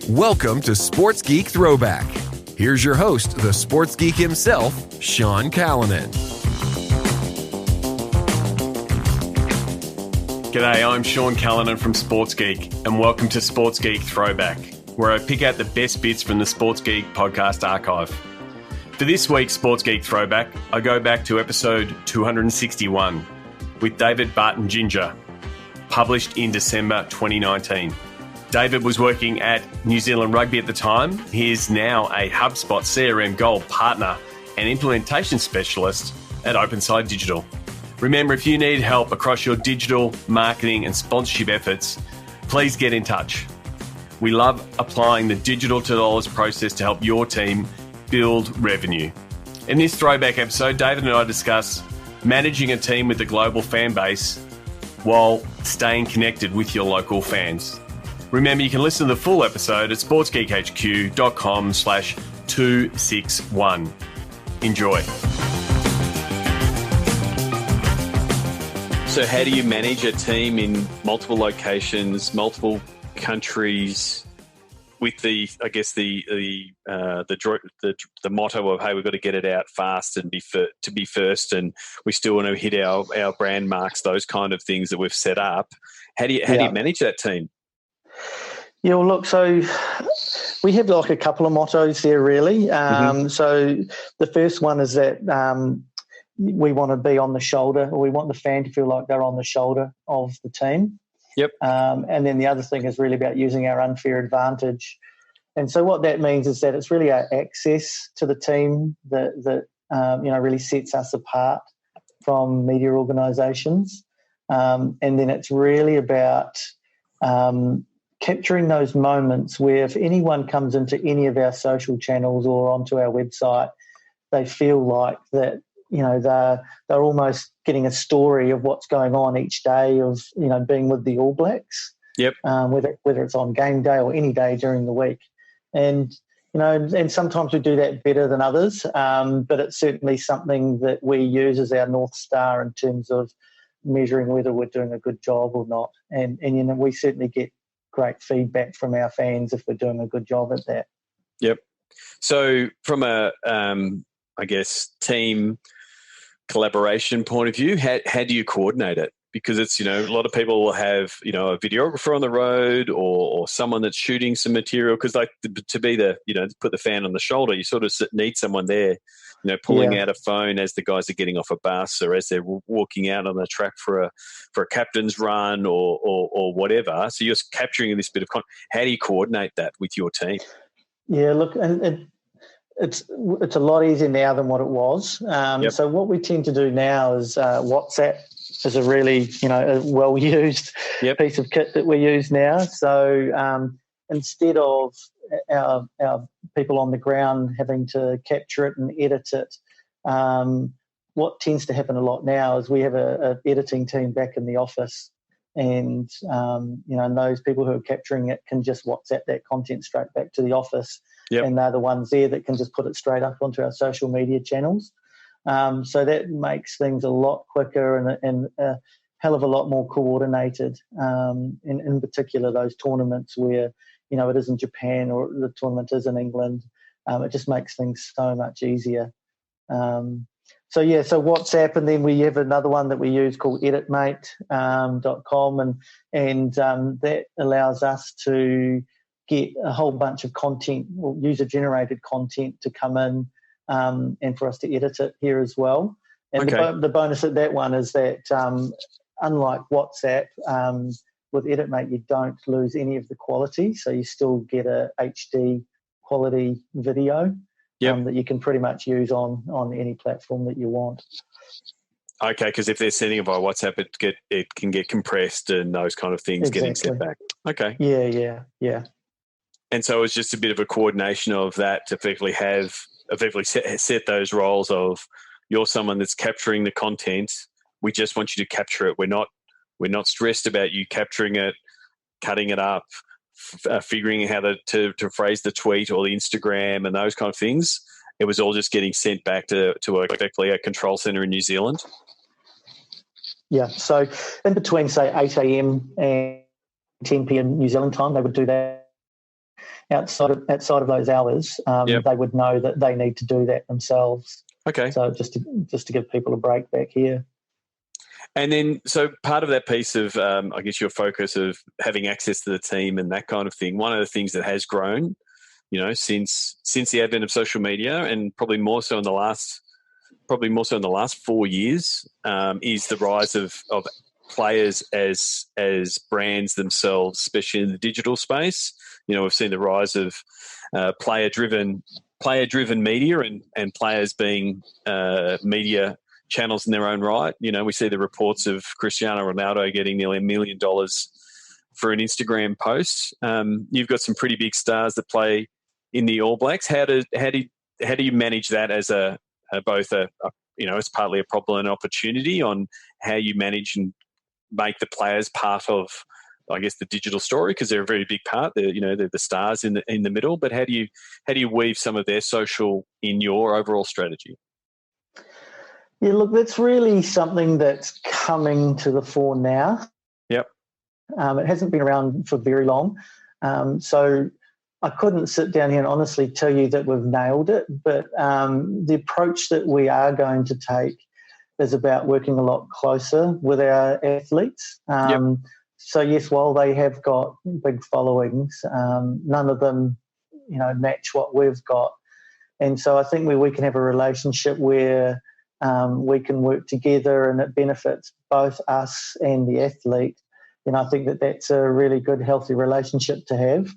Welcome to Sports Geek Throwback. Here's your host, the sports geek himself, Sean Callanan. G'day, I'm Sean Callanan from Sports Geek, and welcome to Sports Geek Throwback, where I pick out the best bits from the Sports Geek podcast archive. For this week's Sports Geek Throwback, I go back to episode 261 with David Barton-Ginger, published in December 2019. David was working at New Zealand Rugby at the time. He is now a HubSpot CRM Gold partner and implementation specialist at OpenSide Digital. Remember, if you need help across your digital, marketing and sponsorship efforts, please get in touch. We love applying the digital to dollars process to help your team build revenue. In this throwback episode, David and I discuss managing a team with a global fan base while staying connected with your local fans. Remember, you can listen to the full episode at sportsgeekhq.com/261. Enjoy. So how do you manage a team in multiple locations, multiple countries, with the motto of, hey, we've got to get it out fast and be first, and we still want to hit our brand marks, those kind of things that we've set up. How do you manage that team? Yeah, well, look, so we have like a couple of mottos there, really. So the first one is that we want to be on the shoulder, or we want the fan to feel like they're on the shoulder of the team. Yep. And then the other thing is really about using our unfair advantage. And so what that means is that it's really our access to the team that really sets us apart from media organisations. And then it's really about capturing those moments where if anyone comes into any of our social channels or onto our website, they feel like that, they're almost getting a story of what's going on each day of, being with the All Blacks. Yep. Whether it's on game day or any day during the week. And, and sometimes we do that better than others, but it's certainly something that we use as our North Star in terms of measuring whether we're doing a good job or not. And we certainly get great feedback from our fans if we're doing a good job at that. Yep. So from a, team collaboration point of view, how do you coordinate it? Because it's, a lot of people will have, a videographer on the road or someone that's shooting some material, because like to be the, to put the fan on the shoulder, you sort of need someone there, pulling out a phone as the guys are getting off a bus or as they're walking out on the track for a captain's run or whatever. So you're capturing this bit of content. How do you coordinate that with your team? Yeah, look, and it's a lot easier now than what it was. So what we tend to do now is WhatsApp is a really, a well-used piece of kit that we use now. So instead of our people on the ground having to capture it and edit it, what tends to happen a lot now is we have an editing team back in the office, and and those people who are capturing it can just WhatsApp that content straight back to the office, and they're the ones there that can just put it straight up onto our social media channels. So that makes things a lot quicker and a hell of a lot more coordinated. In particular, those tournaments where it is in Japan or the tournament is in England, it just makes things so much easier. So WhatsApp, and then we have another one that we use called editmate.com, and that allows us to get a whole bunch of content, or user-generated content, to come in and for us to edit it here as well. And the bonus of that one is that unlike WhatsApp, with EditMate you don't lose any of the quality, so you still get a HD quality video that you can pretty much use on any platform that you want. Okay, because if they're sending it via WhatsApp, it can get compressed and those kind of things getting sent back. Okay. Yeah. And so it's just a bit of a coordination of that to effectively set those roles of, you're someone that's capturing the content. We just want you to capture it. We're not stressed about you capturing it, cutting it up, figuring out how to phrase the tweet or the Instagram and those kind of things. It was all just getting sent back to effectively a control center in New Zealand. Yeah. So in between, say, 8 a.m. and 10 p.m. New Zealand time, they would do that. outside of those hours, they would know that they need to do that themselves. Okay. So just to give people a break back here. And then, so part of that piece of, I guess, your focus of having access to the team and that kind of thing, one of the things that has grown, since the advent of social media, and probably more so in the last 4 years, is the rise of players as brands themselves, especially in the digital space. We've seen the rise of player-driven media and players being media channels in their own right. We see the reports of Cristiano Ronaldo getting nearly $1 million for an Instagram post. You've got some pretty big stars that play in the All Blacks. How do you manage that as both it's partly a problem and opportunity on how you manage and make the players part of, I guess, the digital story, because they're a very big part. They're the stars in the middle. But how do you weave some of their social in your overall strategy? Yeah, look, that's really something that's coming to the fore now. Yep. It hasn't been around for very long. So I couldn't sit down here and honestly tell you that we've nailed it, but the approach that we are going to take is about working a lot closer with our athletes. So, yes, while they have got big followings, none of them, match what we've got. And so I think we can have a relationship where we can work together and it benefits both us and the athlete. I think that's a really good, healthy relationship to have.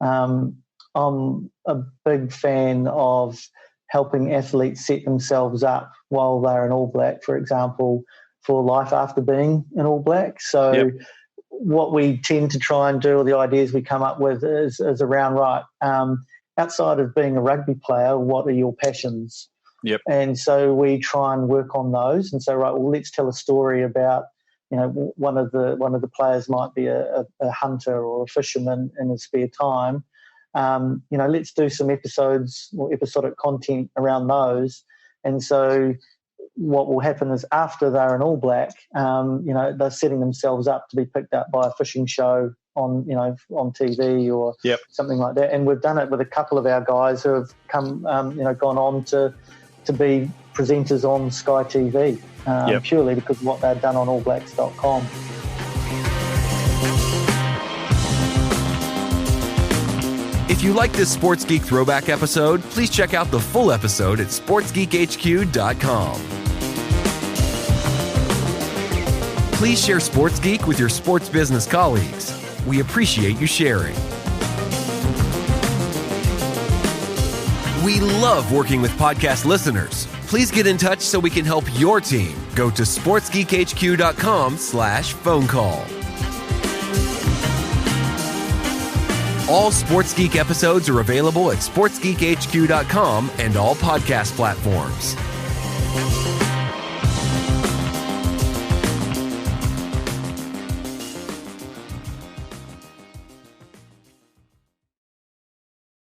I'm a big fan of helping athletes set themselves up while they're an All Black, for example, for life after being an All Black. So what we tend to try and do, or the ideas we come up with is around, outside of being a rugby player, what are your passions? Yep. And so we try and work on those and say, let's tell a story about, one of the players might be a hunter or a fisherman in his spare time. Let's do some episodes or episodic content around those. And so what will happen is after they're an All Black, they're setting themselves up to be picked up by a fishing show on TV or something like that. And we've done it with a couple of our guys who have gone on to be presenters on Sky TV, purely because of what they've done on allblacks.com. If you like this Sports Geek Throwback episode, please check out the full episode at sportsgeekhq.com. Please share Sports Geek with your sports business colleagues. We appreciate you sharing. We love working with podcast listeners. Please get in touch so we can help your team. Go to sportsgeekhq.com/phone call. All Sports Geek episodes are available at sportsgeekhq.com and all podcast platforms.